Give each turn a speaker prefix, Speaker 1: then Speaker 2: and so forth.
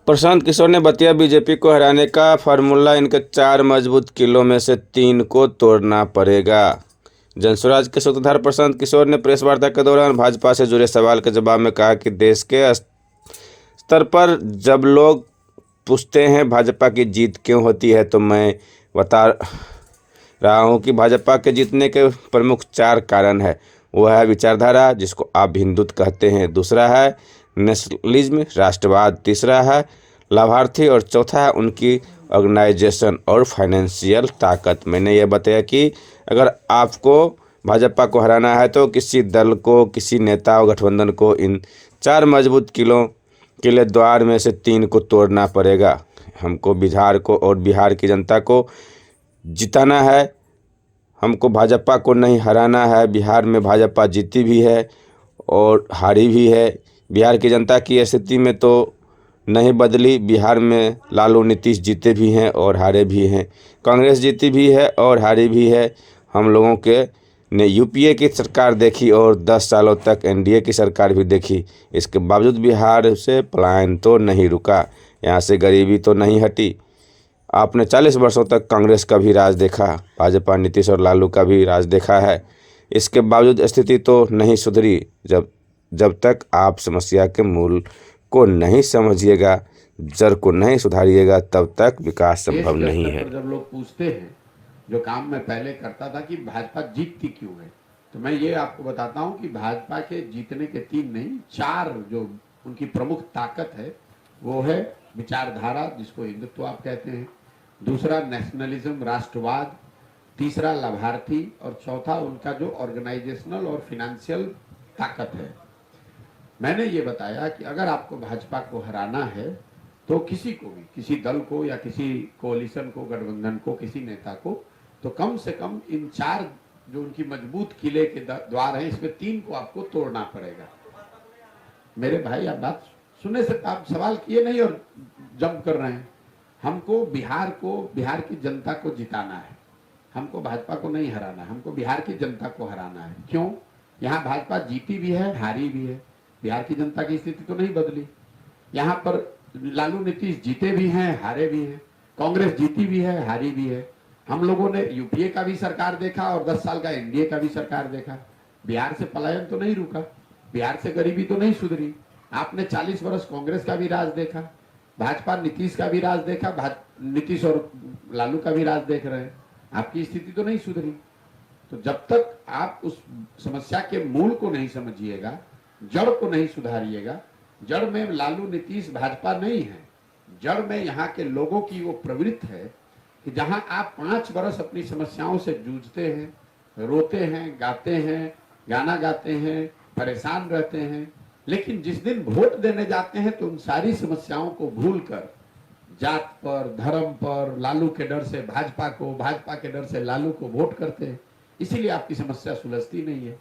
Speaker 1: प्रशांत किशोर ने बताया, बीजेपी को हराने का फार्मूला इनके 4 मजबूत किलों में से 3 को तोड़ना पड़ेगा। जनसुराज के सूत्रधार प्रशांत किशोर ने प्रेस वार्ता के दौरान भाजपा से जुड़े सवाल के जवाब में कहा कि देश के स्तर पर जब लोग पूछते हैं भाजपा की जीत क्यों होती है, तो मैं बता रहा हूं कि भाजपा के जीतने के प्रमुख 4 कारण है। वो है विचारधारा, जिसको आप हिंदुत्व कहते हैं, दूसरा है नेशनलिज्म, राष्ट्रवाद, तीसरा है लाभार्थी और चौथा है उनकी ऑर्गेनाइजेशन और फाइनेंशियल ताकत। मैंने ये बताया कि अगर आपको भाजपा को हराना है तो किसी दल को, किसी नेता और गठबंधन को इन 4 मजबूत किले द्वार में से 3 को तोड़ना पड़ेगा। हमको बिहार की जनता को जिताना है, हमको भाजपा को नहीं हराना है। बिहार में भाजपा जीती भी है और हारी भी है। बिहार की जनता की स्थिति में तो नहीं बदली। बिहार में लालू नीतीश जीते भी हैं और हारे भी हैं, कांग्रेस जीती भी है और हारी भी है। हम लोगों के ने यूपीए की सरकार देखी और 10 सालों तक एनडीए की सरकार भी देखी। इसके बावजूद बिहार से पलायन तो नहीं रुका, यहाँ से गरीबी तो नहीं हटी। आपने 40 वर्षों तक कांग्रेस का भी राज देखा, भाजपा नीतीश और लालू का भी राज देखा है। इसके बावजूद स्थिति तो नहीं सुधरी। जब तक आप समस्या के मूल को नहीं समझिएगा, जड़ को नहीं सुधारिएगा, तब तक विकास संभव नहीं है।
Speaker 2: जब लोग पूछते हैं जो काम मैं पहले करता था कि भाजपा जीतती क्यों है, तो मैं ये आपको बताता हूं कि भाजपा के जीतने के 3 नहीं 4 जो उनकी प्रमुख ताकत है वो है विचारधारा, जिसको हिंदुत्व आप कहते हैं, दूसरा नेशनलिज्म, राष्ट्रवाद, तीसरा लाभार्थी और चौथा उनका जो ऑर्गेनाइजेशनल और फिनेंशियल ताकत है। मैंने ये बताया कि अगर आपको भाजपा को हराना है तो किसी को भी, किसी दल को या किसी कोalition को, गठबंधन को, किसी नेता को, तो कम से कम इन 4 जो उनकी मजबूत किले के द्वार हैं, इसमें 3 को आपको तोड़ना पड़ेगा। मेरे भाई, आप बात सुनने से आप सवाल किए नहीं और जंप कर रहे हैं। हमको बिहार की जनता को जिताना है, हमको भाजपा को नहीं हराना, हमको बिहार की जनता को हराना है। क्यों? यहाँ भाजपा जीती भी है, हारी भी है, बिहार की जनता की स्थिति तो नहीं बदली। यहाँ पर लालू नीतीश जीते भी हैं, हारे भी हैं, कांग्रेस जीती भी है, हारी भी है। हम लोगों ने यूपीए का भी सरकार देखा और 10 साल का एनडीए का भी सरकार देखा। बिहार से पलायन तो नहीं रुका, बिहार से गरीबी तो नहीं सुधरी। आपने 40 वर्ष कांग्रेस का भी राज देखा, भाजपा नीतीश का भी राज देखा, नीतीश और लालू का भी राज देख रहे हैं, आपकी स्थिति तो नहीं सुधरी। तो जब तक आप उस समस्या के मूल को नहीं समझिएगा, जड़ को नहीं सुधारिएगा, जड़ में लालू नीतीश भाजपा नहीं है, जड़ में यहाँ के लोगों की वो प्रवृत्ति है कि जहां आप 5 वर्ष अपनी समस्याओं से जूझते हैं, रोते हैं, गाते हैं, गाना गाते हैं, परेशान रहते हैं, लेकिन जिस दिन वोट देने जाते हैं तो उन सारी समस्याओं को भूलकर जात पर, धर्म पर, लालू के डर से भाजपा को, भाजपा के डर से लालू को वोट करते हैं। इसीलिए आपकी समस्या सुलझती नहीं है।